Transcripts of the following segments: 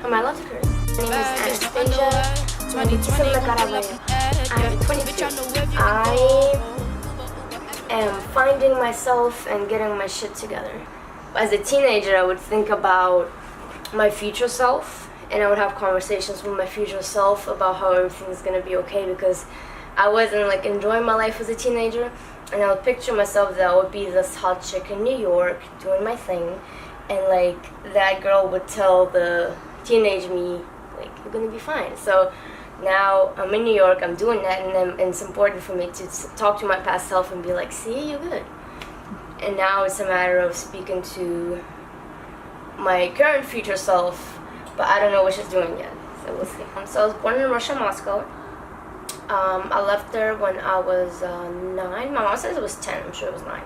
Am I allowed to curse? My name is Anastasia. I'm 22. I am finding myself and getting my shit together. As a teenager, I would think about my future self, and I would have conversations with my future self about how everything's gonna be okay, because I wasn't like enjoying my life as a teenager, and I would picture myself that I would be this hot chick in New York doing my thing, and like that girl would tell the teenage me like, you're gonna be fine. So now I'm in New York, I'm doing that, and it's important for me to talk to my past self and be like, see, you're good. And now it's a matter of speaking to my current future self, but I don't know what she's doing yet, so we'll see. So I was born in Russia, Moscow. I left there when I was 9. My mom says it was 10, I'm sure it was 9.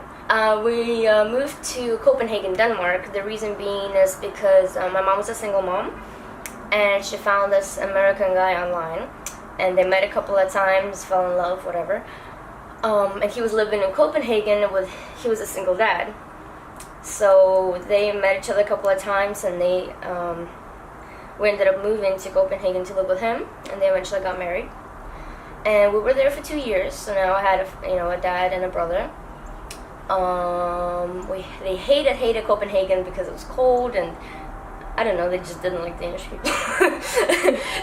We moved to Copenhagen, Denmark. The reason being is because my mom was a single mom, and she found this American guy online, and they met a couple of times, fell in love, whatever. And he was living in Copenhagen he was a single dad. So they met each other a couple of times, and we ended up moving to Copenhagen to live with him, and they eventually got married. And we were there for 2 years, so now I had a dad and a brother. They hated Copenhagen because it was cold, and I don't know, they just didn't like Danish people.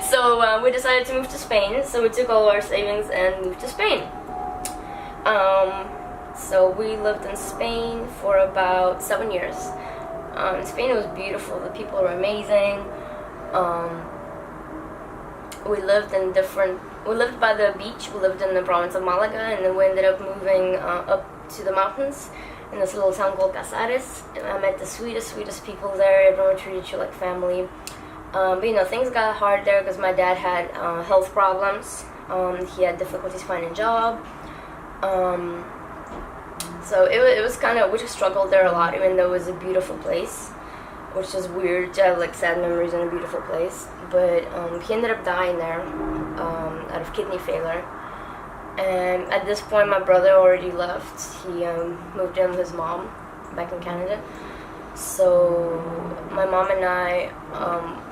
So we decided to move to Spain, so we took all our savings and moved to Spain. So we lived in Spain for about 7 years. Spain was beautiful, the people were amazing. We lived by the beach, we lived in the province of Malaga, and then we ended up moving up to the mountains in this little town called Casares, and I met the sweetest people there. Everyone treated you like family. But things got hard there because my dad had health problems. He had difficulties finding a job. So it was kind of, we just struggled there a lot, even though it was a beautiful place, which is weird to have like sad memories in a beautiful place. But he ended up dying there out of kidney failure. And at this point, my brother already left. He moved in with his mom back in Canada. So my mom and I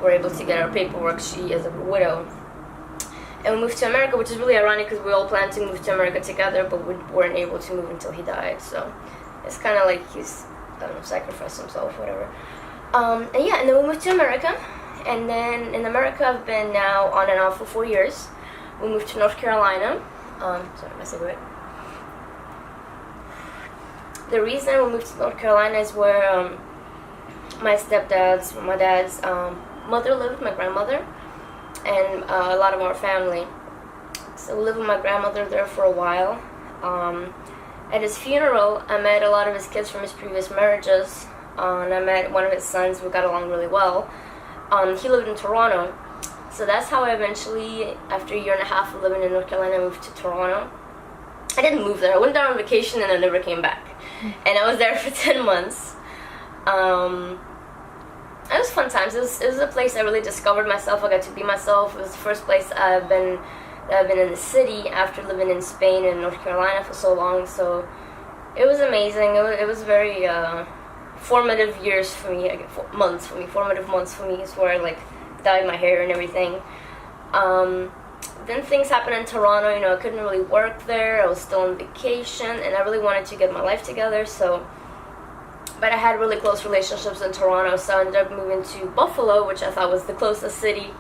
were able to get our paperwork. She is a widow. And we moved to America, which is really ironic because we all planned to move to America together, but we weren't able to move until he died. So it's kind of like he's, I don't know, sacrificed himself, whatever. And then we moved to America. And then in America, I've been now on and off for 4 years. We moved to North Carolina. Sorry, my cigarette. The reason we moved to North Carolina is where my dad's mother lived, my grandmother, and a lot of our family. So we lived with my grandmother there for a while. At his funeral, I met a lot of his kids from his previous marriages, and I met one of his sons. We got along really well. He lived in Toronto. So that's how I eventually, after a year and a half of living in North Carolina, moved to Toronto. I didn't move there. I went there on vacation and I never came back. And I was there for 10 months. It was fun times. It was a place I really discovered myself. I got to be myself. It was the first place I've been in the city after living in Spain and North Carolina for so long. So it was amazing. It was very formative years for me. Formative months for me is where I like dyed my hair and everything. Then things happened in Toronto. I couldn't really work there. I was still on vacation, and I really wanted to get my life together. But I had really close relationships in Toronto, so I ended up moving to Buffalo, which I thought was the closest city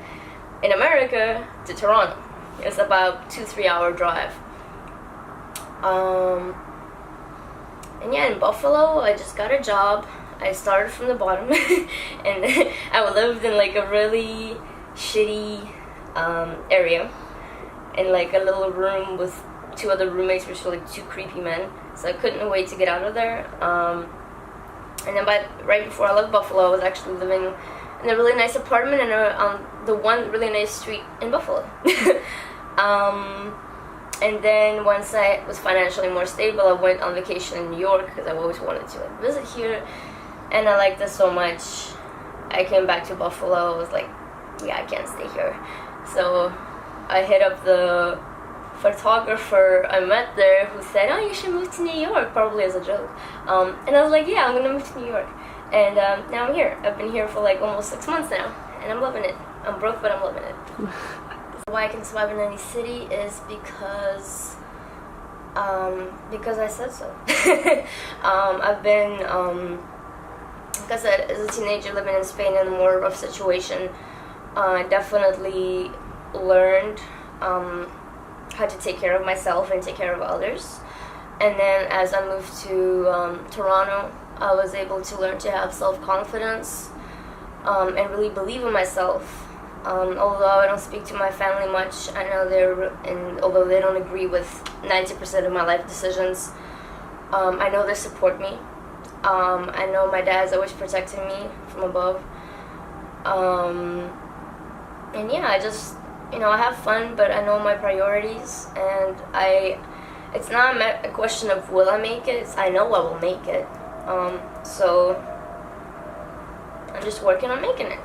in America to Toronto. It was about 2-3 hour drive. And in Buffalo, I just got a job. I started from the bottom, and I lived in like a really shitty area, in like a little room with 2 other roommates, which were like 2 creepy men. So I couldn't wait to get out of there. And then right before I left Buffalo, I was actually living in a really nice apartment on the one really nice street in Buffalo. And then once I was financially more stable, I went on vacation in New York because I've always wanted to visit here. And I liked it so much, I came back to Buffalo. I was like, yeah, I can't stay here. So I hit up the photographer I met there who said, oh, you should move to New York, probably as a joke. And I was like, yeah, I'm gonna move to New York. And now I'm here. I've been here for like almost 6 months now. and I'm loving it. I'm broke, but I'm loving it. Why I can survive in any city is because I said so. I've been, like I said, as a teenager living in Spain in a more rough situation, I definitely learned how to take care of myself and take care of others. And then as I moved to Toronto, I was able to learn to have self-confidence and really believe in myself. Although I don't speak to my family much, I know although they don't agree with 90% of my life decisions, I know they support me. I know my dad's always protecting me from above. And yeah, I just, I have fun, but I know my priorities, and it's not a question of will I make it, it's I know I will make it. So I'm just working on making it.